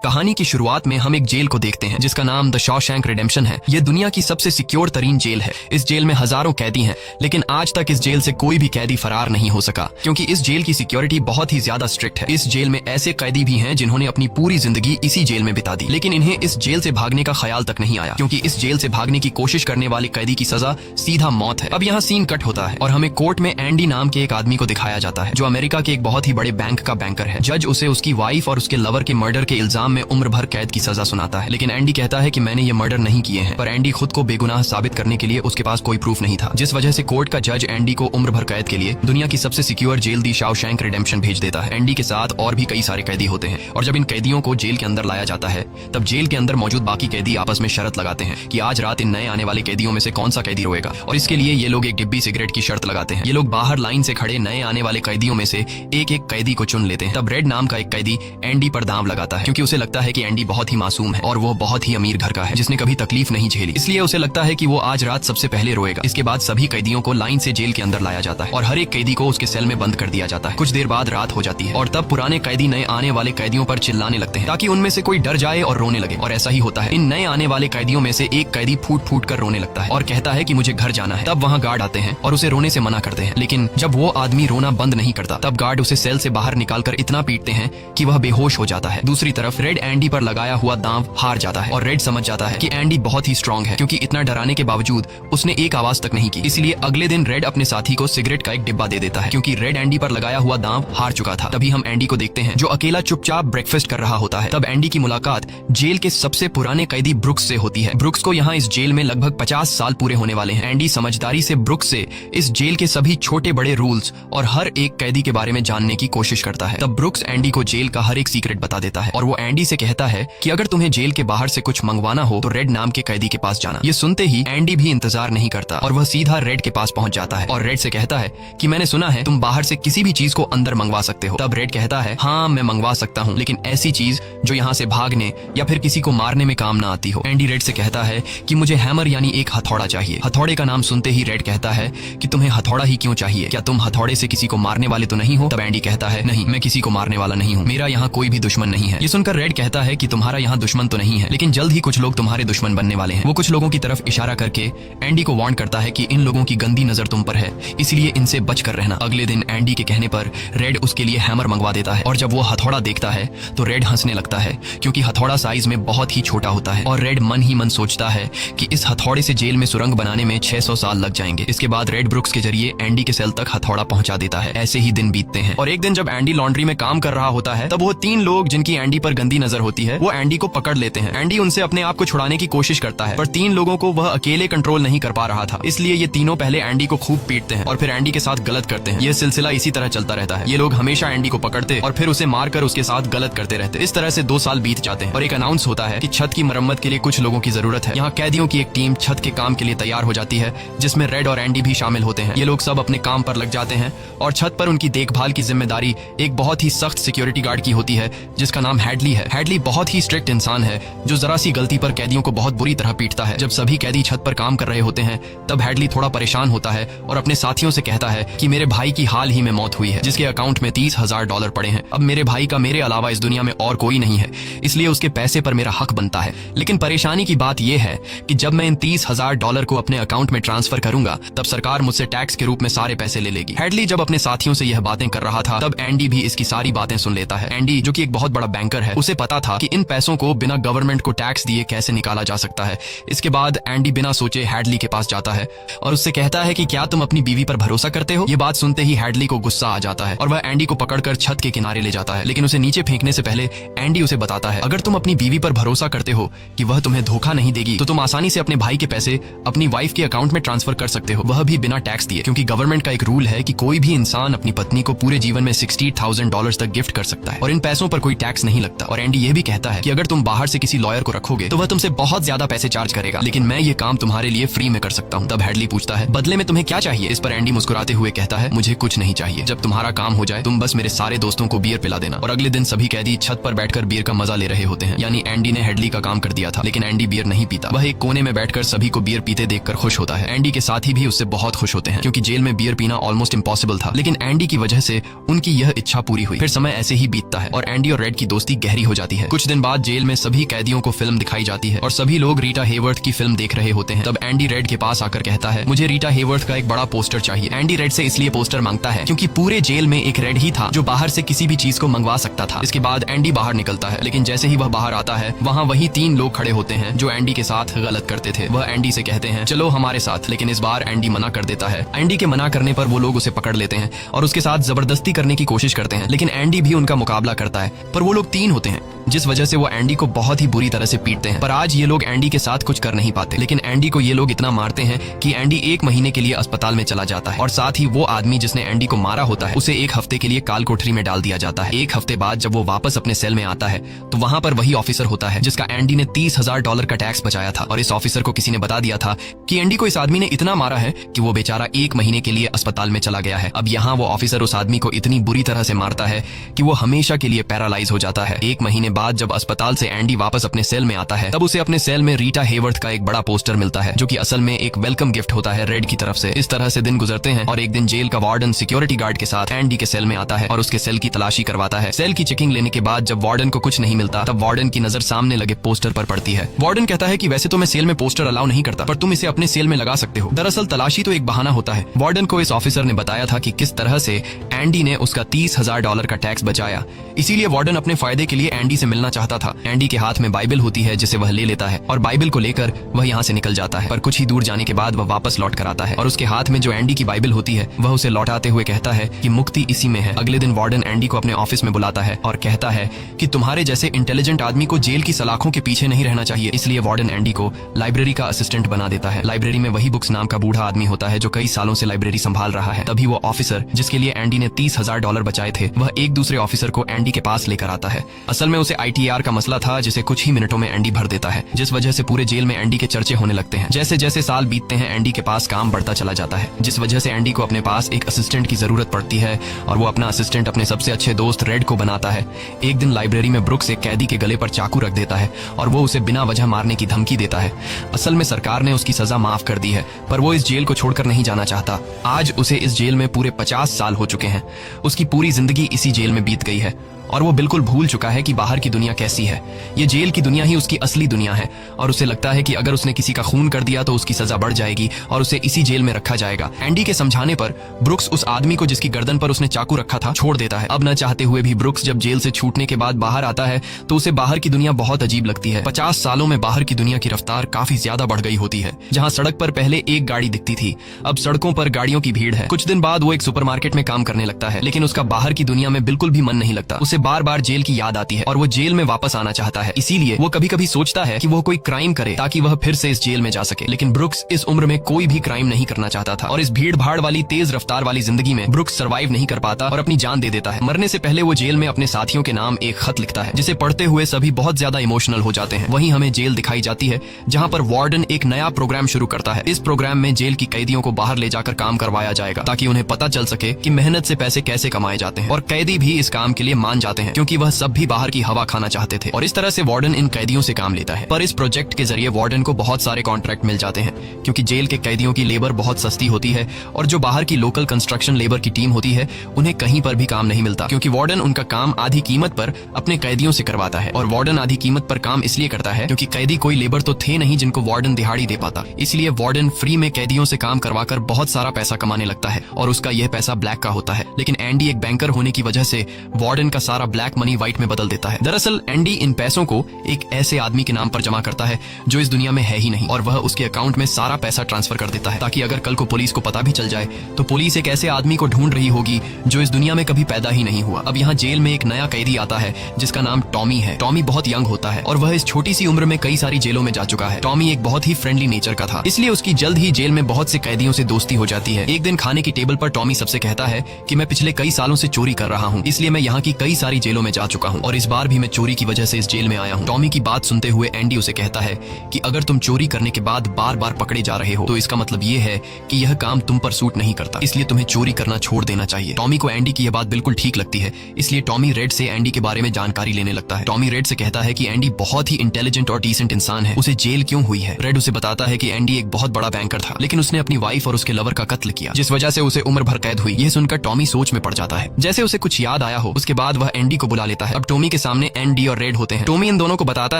कहानी की शुरुआत में हम एक जेल को देखते हैं जिसका नाम द शॉशैंक रिडेम्पशन है। ये दुनिया की सबसे सिक्योर तरीन जेल है। इस जेल में हजारों कैदी हैं, लेकिन आज तक इस जेल से कोई भी कैदी फरार नहीं हो सका, क्योंकि इस जेल की सिक्योरिटी बहुत ही ज्यादा स्ट्रिक्ट है। इस जेल में ऐसे कैदी भी हैं जिन्होंने अपनी पूरी जिंदगी इसी जेल में बिता दी, लेकिन इन्हें इस जेल से भागने का ख्याल तक नहीं आया, क्योंकि इस जेल से भागने की कोशिश करने वाले कैदी की सजा सीधा मौत है। अब यहाँ सीन कट होता है और हमें कोर्ट में एंडी नाम के एक आदमी को दिखाया जाता है, जो अमेरिका के एक बहुत ही बड़े बैंक का बैंकर है। जज उसे उसकी वाइफ और उसके लवर के मर्डर के इल्जाम में उम्र भर कैद की सजा सुनाता है, लेकिन एंडी कहता है कि मैंने ये मर्डर नहीं किए हैं। पर एंडी खुद को बेगुनाह साबित करने के लिए उसके पास कोई प्रूफ नहीं था, जिस वजह से कोर्ट का जज एंडी को उम्र भर कैद के लिए दुनिया की सबसे सिक्योर जेल दी शॉशैंक रिडेम्पशन भेज देता है। एंडी के साथ और भी कई सारे कैदी होते हैं, और जब इन कैदियों को जेल के अंदर लाया जाता है तब जेल के अंदर मौजूद बाकी कैदी आपस में शर्त लगाते हैं कि आज रात इन नए आने वाले कैदियों में से कौन सा कैदी रोएगा, और इसके लिए ये लोग एक डिब्बी सिगरेट की शर्त लगाते हैं। ये लोग बाहर लाइन से खड़े नए आने वाले कैदियों में से एक एक कैदी को चुन लेते हैं। तब रेड नाम का एक कैदी एंडी पर दांव लगाता है, क्योंकि उसे लगता है कि एंडी बहुत ही मासूम है और वो बहुत ही अमीर घर का है जिसने कभी तकलीफ नहीं झेली, इसलिए उसे लगता है कि वो आज रात सबसे पहले रोएगा। इसके बाद सभी कैदियों को लाइन से जेल के अंदर लाया जाता है और हर एक कैदी को उसके सेल में बंद कर दिया जाता है। कुछ देर बाद रात हो जाती है और तब पुराने कैदी नए आने वाले कैदियों पर चिल्लाने लगते हैं ताकि उनमें से कोई डर जाए और रोने लगे, और ऐसा ही होता है। इन नए आने वाले कैदियों में से एक कैदी फूट फूट कर रोने लगता है और कहता है कि मुझे घर जाना है। तब वहाँ गार्ड आते हैं और उसे रोने से मना करते हैं, लेकिन जब वो आदमी रोना बंद नहीं करता तब गार्ड उसे सेल से बाहर निकालकर इतना पीटते हैं कि वह बेहोश हो जाता है। दूसरी तरफ रेड एंडी पर लगाया हुआ दांव हार जाता है और रेड समझ जाता है कि एंडी बहुत ही स्ट्रांग है, क्योंकि इतना डराने के बावजूद उसने एक आवाज तक नहीं की। इसलिए अगले दिन रेड अपने साथी को सिगरेट का एक डिब्बा दे देता है, क्योंकि रेड एंडी पर लगाया हुआ दांव हार चुका था। तभी हम एंडी को देखते हैं जो अकेला चुपचाप ब्रेकफास्ट कर रहा होता है। तब एंडी की मुलाकात जेल के सबसे पुराने कैदी ब्रुक्स से होती है। ब्रुक्स को यहाँ इस जेल में लगभग 50 साल पूरे होने वाले हैं। एंडी समझदारी से ब्रुक्स से इस जेल के सभी छोटे बड़े रूल्स और हर एक कैदी के बारे में जानने की कोशिश करता है। तब ब्रुक्स एंडी को जेल का हर एक सीक्रेट बता देता है और वो एंडी से कहता है कि अगर तुम्हें जेल के बाहर से कुछ मंगवाना हो तो रेड नाम के कैदी के पास जाना। ये सुनते ही एंडी भी इंतजार नहीं करता और वह सीधा रेड के पास पहुंच जाता है और रेड से कहता है कि मैंने सुना है तुम बाहर से किसी भी चीज को अंदर मंगवा सकते हो। तब रेड कहता है हाँ मैं मंगवा सकता हूँ, लेकिन ऐसी चीज जो यहाँ से भागने या फिर किसी को मारने में काम ना आती हो। एंडी रेड से कहता है कि मुझे हैमर यानी एक हथौड़ा चाहिए। हथौड़े का नाम सुनते ही रेड कहता है कि तुम्हें हथौड़ा ही क्यों चाहिए, क्या तुम हथौड़े से किसी को मारने वाले तो नहीं हो? तब एंडी कहता है नहीं, मैं किसी को मारने वाला नहीं हूँ, मेरा यहाँ कोई भी दुश्मन नहीं है। ये सुनकर रेड कहता है कि तुम्हारा यहाँ दुश्मन तो नहीं है, लेकिन जल्द ही कुछ लोग तुम्हारे दुश्मन बनने वाले हैं। वो कुछ लोगों की तरफ इशारा करके एंडी को वार्न करता है कि इन लोगों की गंदी नजर तुम पर है, इसलिए इनसे बच कर रहना। अगले दिन एंडी के कहने पर रेड उसके लिए हैमर मंगवा देता है, और जब वो हथौड़ा देखता है तो रेड हंसने लगता है, क्योंकि हथौड़ा साइज में बहुत ही छोटा होता है। और रेड मन ही मन सोचता है कि इस हथौड़े से जेल में सुरंग बनाने में 600 साल लग जाएंगे। इसके बाद रेड ब्रुक्स के जरिए एंडी के सेल तक हथौड़ा पहुंचा देता है। ऐसे ही दिन बीतते हैं और एक दिन जब एंडी लॉन्ड्री में काम कर रहा होता है तब वो 3 लोग जिनकी एंडी पर गंदी नजर होती है वो एंडी को पकड़ लेते हैं। एंडी उनसे अपने आप को छुड़ाने की कोशिश करता है, पर 3 लोगों को वह अकेले कंट्रोल नहीं कर पा रहा था, इसलिए ये तीनों पहले एंडी को खूब पीटते हैं और फिर एंडी के साथ गलत करते हैं। ये सिलसिला इसी तरह चलता रहता है। ये लोग हमेशा एंडी को पकड़ते और फिर उसे मारकर उसके साथ गलत करते रहते। इस तरह से 2 साल बीत जाते हैं और एक अनाउंस होता है कि छत की मरम्मत के लिए कुछ लोगों की जरूरत है। यहाँ कैदियों की एक टीम छत के काम के लिए तैयार हो जाती है, जिसमें रेड और एंडी भी शामिल होते हैं। ये लोग सब अपने काम पर लग जाते हैं और छत पर उनकी देखभाल की जिम्मेदारी एक बहुत ही सख्त सिक्योरिटी गार्ड की होती है, जिसका नाम हैडली है। हैडली बहुत ही स्ट्रिक्ट इंसान है जो जरा सी गलती पर कैदियों को बहुत बुरी तरह पीटता है। जब सभी कैदी छत पर काम कर रहे होते हैं तब हैडली थोड़ा परेशान होता है और अपने साथियों से कहता है कि मेरे भाई की हाल ही में मौत हुई है, जिसके अकाउंट में $30,000 पड़े हैं। अब मेरे भाई का मेरे अलावा इस दुनिया में और कोई नहीं है, इसलिए उसके पैसे पर मेरा हक बनता है। लेकिन परेशानी की बात यह है कि जब मैं इन $30,000 को अपने अकाउंट में ट्रांसफर करूंगा तब सरकार मुझसे टैक्स के रूप में सारे पैसे ले लेगी। हैडली जब अपने साथियों से यह बातें कर रहा था तब एंडी भी इसकी सारी बातें सुन लेता है। एंडी जो कि एक बहुत बड़ा बैंकर है, उसे पता था कि इन पैसों को बिना गवर्नमेंट को टैक्स दिए कैसे निकाला जा सकता है। इसके बाद एंडी बिना सोचे हैडली के पास जाता है और उससे कहता है कि क्या तुम अपनी बीवी पर भरोसा करते हो? ये बात सुनते ही हैडली को गुस्सा आ जाता है और वह एंडी को पकड़कर छत के किनारे ले जाता है, लेकिन उसे नीचे फेंकने से पहले एंडी उसे बताता है अगर तुम अपनी बीवी पर भरोसा करते हो कि वह तुम्हें धोखा नहीं देगी तो तुम आसानी से अपने भाई के पैसे अपनी वाइफ के अकाउंट में ट्रांसफर कर सकते हो, वह भी बिना टैक्स दिए, क्योंकि गवर्नमेंट का एक रूल है कि कोई भी इंसान अपनी पत्नी को पूरे जीवन में $60,000 तक गिफ्ट कर सकता है और इन पैसों पर कोई टैक्स नहीं लगता। और एंडी ये भी कहता है कि अगर तुम बाहर से किसी लॉयर को रखोगे तो वह तुमसे बहुत ज्यादा पैसे चार्ज करेगा, लेकिन मैं ये काम तुम्हारे लिए फ्री में कर सकता हूँ। तब हैडली पूछता है बदले में तुम्हें क्या चाहिए? इस पर एंडी मुस्कुराते हुए कहता है मुझे कुछ नहीं चाहिए, जब तुम्हारा काम हो जाए तुम बस मेरे सारे दोस्तों को बियर पिला देना। और अगले दिन सभी कैदी छत पर बैठकर बियर का मजा ले रहे होते हैं, यानी एंडी ने हैडली का काम कर दिया था, लेकिन एंडी बियर नहीं पीता। वह एक कोने में बैठकर सभी को बियर पीते देखकर खुश होता है। एंडी के साथी भी उससे बहुत खुश होते हैं, क्योंकि जेल में बियर पीना ऑलमोस्ट इम्पॉसिबल था, लेकिन एंडी की वजह से उनकी यह इच्छा पूरी हुई। फिर समय ऐसे ही बीतता है और एंडी और रेड की दोस्ती गहरी हो जाती है। कुछ दिन बाद जेल में सभी कैदियों को फिल्म दिखाई जाती है और सभी लोग रीटा हेवर्थ की फिल्म देख रहे होते हैं। तब एंडी रेड के पास आकर कहता है, मुझे रीटा हेवर्थ का एक बड़ा पोस्टर चाहिए। एंडी रेड से इसलिए पोस्टर मांगता है क्योंकि पूरे जेल में एक रेड ही था जो बाहर से किसी भी चीज को मंगवा सकता था। इसके बाद एंडी बाहर निकलता है, लेकिन जैसे ही वह बाहर आता है वहाँ वही 3 लोग खड़े होते हैं जो एंडी के साथ गलत करते थे। वह एंडी से कहते हैं, चलो हमारे साथ, लेकिन इस बार एंडी मना कर देता है। एंडी के मना करने पर वो लोग उसे पकड़ लेते हैं और उसके साथ जबरदस्ती करने की कोशिश करते हैं, लेकिन एंडी भी उनका मुकाबला करता है। पर वो लोग 3 होते हैं, जिस वजह से वो एंडी को बहुत ही बुरी तरह से पीटते हैं। पर आज ये लोग एंडी के साथ कुछ कर नहीं पाते, लेकिन एंडी को ये लोग इतना मारते हैं कि एंडी 1 महीने के लिए अस्पताल में चला जाता है और साथ ही वो आदमी जिसने एंडी को मारा होता है उसे 1 हफ्ते के लिए काल कोठरी में डाल दिया जाता है। 1 हफ्ते बाद जब वो वापस अपने सेल में आता है तो वहाँ पर वही ऑफिसर होता है जिसका एंडी ने $30,000 का टैक्स बचाया था। और इस ऑफिसर को किसी ने बता दिया था कि एंडी को इस आदमी ने इतना मारा है कि वो बेचारा 1 महीने के लिए अस्पताल में चला गया है। अब यहाँ वो ऑफिसर उस आदमी को इतनी बुरी तरह से मारता है कि वो हमेशा के लिए पैरालाइज हो जाता है। 1 महीने बाद जब अस्पताल से एंडी वापस अपने सेल में आता है तब उसे अपने सेल में रीटा हेवर्थ का एक बड़ा पोस्टर मिलता है जो कि असल में एक वेलकम गिफ्ट होता है रेड की तरफ से। इस तरह से दिन गुजरते हैं और एक दिन जेल का वार्डन सिक्योरिटी गार्ड के साथ एंडी के सेल में आता है और उसके सेल की तलाशी करवाता है। सेल की चेकिंग लेने के बाद जब वार्डन को कुछ नहीं मिलता तब वार्डन की नजर सामने लगे पोस्टर पर पड़ती है। वार्डन कहता है कि वैसे तो मैं सेल में पोस्टर अलाउ नहीं करता, पर तुम इसे अपने सेल में लगा सकते हो। दरअसल तलाशी तो एक बहाना होता है। वार्डन को इस ऑफिसर ने बताया था कि किस तरह से एंडी ने उसका $30,000 का टैक्स बचाया, इसीलिए वार्डन अपने फायदे के लिए एंडी से मिलना चाहता था। एंडी के हाथ में बाइबल होती है जिसे वह ले लेता है और बाइबल को लेकर वह यहाँ से निकल जाता है। पर कुछ ही दूर जाने के बाद वह वापस लौट कर आता है और उसके हाथ में जो एंडी की बाइबल होती है वह उसे लौटाते हुए कहता है कि मुक्ति इसी में है। अगले दिन वार्डन एंडी को अपने ऑफिस में बुलाता है और कहता है कि तुम्हारे जैसे इंटेलिजेंट आदमी को जेल की सलाखों के पीछे नहीं रहना चाहिए। इसलिए वार्डन एंडी को लाइब्रेरी का असिस्टेंट बना देता है। लाइब्रेरी में वही बुक्स नाम का बूढ़ा आदमी होता है जो कई सालों से लाइब्रेरी संभाल रहा है। तभी वो ऑफिसर जिसके लिए एंडी ने $30,000 बचाए थे वह एक दूसरे ऑफिसर को एंडी के पास लेकर आता है। असल में उसे ITR का मसला था जिसे कुछ ही मिनटों में एंडी भर देता है, जिस वजह से पूरे जेल में एंडी के चर्चे होने लगते हैं। जैसे जैसे साल बीतते हैं एंडी के पास काम बढ़ता चला जाता है, जिस वजह से एंडी को अपने पास एक असिस्टेंट की जरूरत पड़ती है और वो अपना असिस्टेंट अपने सबसे अच्छे दोस्त रेड को बनाता है। एक दिन लाइब्रेरी में ब्रुक्स एक कैदी के गले पर चाकू रख देता है और वो उसे बिना वजह मारने की धमकी देता है। असल में सरकार ने उसकी सजा माफ कर दी है, पर वो इस जेल को छोड़कर नहीं जाना चाहता। आज उसे इस जेल में पूरे 50 साल हो चुके हैं। उसकी पूरी जिंदगी इसी जेल में बीत गई है और वो बिल्कुल भूल चुका है कि बाहर की दुनिया कैसी है। ये जेल की दुनिया ही उसकी असली दुनिया है और उसे लगता है कि अगर उसने किसी का खून कर दिया तो उसकी सजा बढ़ जाएगी और उसे इसी जेल में रखा जाएगा। एंडी के समझाने पर ब्रुक्स उस आदमी को जिसकी गर्दन पर उसने चाकू रखा था छोड़ देता है। अब न चाहते हुए भी ब्रुक्स जब जेल से छूटने के बाद बाहर आता है तो उसे बाहर की दुनिया बहुत अजीब लगती है। 50 सालों में बाहर की दुनिया की रफ्तार काफी ज्यादा बढ़ गई होती है। जहाँ सड़क पर पहले एक गाड़ी दिखती थी, अब सड़कों पर गाड़ियों की भीड़ है। कुछ दिन बाद वो एक सुपरमार्केट में काम करने लगता है, लेकिन उसका बाहर की दुनिया में बिल्कुल भी मन नहीं लगता। उसे बार बार जेल की याद आती है और वो जेल में वापस आना चाहता है। इसीलिए वो कभी कभी सोचता है कि वो कोई क्राइम करे ताकि वह फिर से इस जेल में जा सके। लेकिन ब्रुक्स इस उम्र में कोई भी क्राइम नहीं करना चाहता था और इस भीड़ भाड़ वाली तेज रफ्तार वाली जिंदगी में ब्रुक्स सर्वाइव नहीं कर पाता और अपनी जान दे देता है। मरने से पहले वो जेल में अपने साथियों के नाम एक खत लिखता है जिसे पढ़ते हुए सभी बहुत ज्यादा इमोशनल हो जाते हैं। वहीं हमें जेल दिखाई जाती है जहाँ पर वार्डन एक नया प्रोग्राम शुरू करता है। इस प्रोग्राम में जेल की कैदियों को बाहर ले जाकर काम करवाया जाएगा ताकि उन्हें पता चल सके कि मेहनत से पैसे कैसे कमाए जाते हैं। और कैदी भी इस काम के लिए मान जाते हैं क्योंकि वह सब भी बाहर की हवा खाना चाहते थे और इस तरह से वार्डन इन कैदियों से काम लेता है। पर इस प्रोजेक्ट के जरिए वार्डन को बहुत सारे कॉन्ट्रैक्ट मिल जाते हैं क्योंकि जेल के कैदियों की लेबर बहुत सस्ती होती है और जो बाहर की लोकल कंस्ट्रक्शन लेबर की टीम होती है उन्हें कहीं पर भी काम नहीं मिलता क्योंकि वार्डन उनका काम आधी कीमत पर अपने कैदियों से करवाता है। और वार्डन आधी कीमत पर काम इसलिए करता है क्योंकि कैदी कोई लेबर तो थे नहीं जिनको वार्डन दिहाड़ी दे पाता। इसलिए वार्डन फ्री में कैदियों से काम करवाकर बहुत सारा पैसा कमाने लगता है और उसका यह पैसा ब्लैक का होता है। लेकिन एंडी एक बैंकर होने की वजह से वार्डन का सारा ब्लैक मनी व्हाइट में बदल देता है। दरअसल एंडी इन पैसों को एक ऐसे आदमी के नाम पर जमा करता है जो इस दुनिया में है ही नहीं और वह उसके अकाउंट में सारा पैसा ट्रांसफर कर देता है ताकि अगर कल को पुलिस को पता भी चल जाए तो पुलिस एक ऐसे आदमी को ढूंढ रही होगी जो इस दुनिया में कभी पैदा ही नहीं हुआ। अब यहाँ जेल में एक नया कैदी आता है जिसका नाम टॉमी है। टॉमी बहुत यंग होता है और वह इस छोटी सी उम्र में कई सारी जेलों में जा चुका है। टॉमी एक बहुत ही फ्रेंडली नेचर का था, इसलिए उसकी जल्द ही जेल में बहुत से कैदियों से दोस्ती हो जाती है। एक दिन खाने की टेबल पर टॉमी सबसे कहता है कि मैं पिछले कई सालों से चोरी कर रहा हूँ, इसलिए मैं यहाँ की कई सारी जेलों में जा चुका हूँ और इस बार भी मैं चोरी की वजह से इस जेल में आया हूँ। टॉमी की बात सुनते हुए एंडी उसे कहता है कि अगर तुम चोरी करने के बाद बार बार पकड़े जा रहे हो तो इसका मतलब ये है कि यह काम तुम पर सूट नहीं करता, इसलिए तुम्हें चोरी करना छोड़ देना चाहिए। टॉमी को एंडी की यह बात बिल्कुल ठीक लगती है, इसलिए टॉमी रेड से एंडी के बारे में जानकारी लेने लगता है। टॉमी रेड से कहता है कि एंडी बहुत ही इंटेलिजेंट और डिसेंट इंसान है, उसे जेल क्यों हुई है। रेड उसे बताता है कि एंडी एक बहुत बड़ा बैंकर था लेकिन उसने अपनी वाइफ और उसके लवर का कत्ल किया जिस वजह से उसे उम्र भर कैद हुई। यह सुनकर टॉमी सोच में पड़ जाता है। जैसे उसे कुछ याद आया हो उसके बाद वह वह एंडी को बुला लेता है। अब टॉमी के सामने एंडी और रेड होते हैं। टॉमी इन दोनों को बताता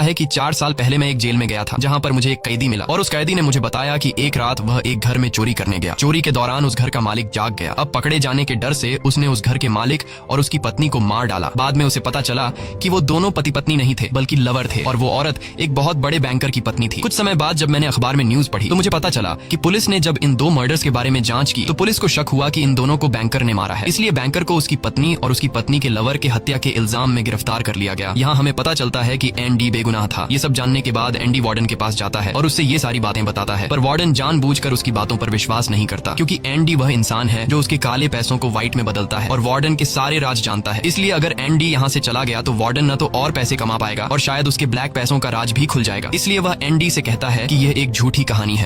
है कि 4 साल पहले मैं एक जेल में गया था जहाँ पर मुझे एक कैदी मिला और उस कैदी ने मुझे बताया कि एक रात वह एक घर में चोरी करने गया। चोरी के दौरान उस घर का मालिक जाग गया। अब पकड़े जाने के डर से उसने उस घर के मालिक और उसकी पत्नी को मार डाला। बाद में उसे पता चला कि वो दोनों पति पत्नी नहीं थे बल्कि लवर थे और वो औरत एक बहुत बड़े बैंकर की पत्नी थी। कुछ समय बाद जब मैंने अखबार में न्यूज पढ़ी तो मुझे पता चला कि पुलिस ने जब इन 2 मर्डर्स के बारे में जांच की तो पुलिस को शक हुआ कि इन दोनों को बैंकर ने मारा है। इसलिए बैंकर को उसकी पत्नी और उसकी पत्नी के लवर के हत्या के इल्जाम में गिरफ्तार कर लिया गया। यहाँ हमें पता चलता है कि एंडी बेगुनाह था। ये सब जानने के बाद एंडी वार्डन के पास जाता है और उससे ये सारी बातें बताता है, पर वार्डन जानबूझकर उसकी बातों पर विश्वास नहीं करता क्योंकि एंडी वह इंसान है जो उसके काले पैसों को व्हाइट में बदलता है और वार्डन के सारे राज जानता है। इसलिए अगर एंडी यहाँ से चला गया तो वार्डन न तो और पैसे कमा पाएगा और शायद उसके ब्लैक पैसों का राज भी खुल जाएगा। इसलिए वह एंडी से कहता है कि यह एक झूठी कहानी है।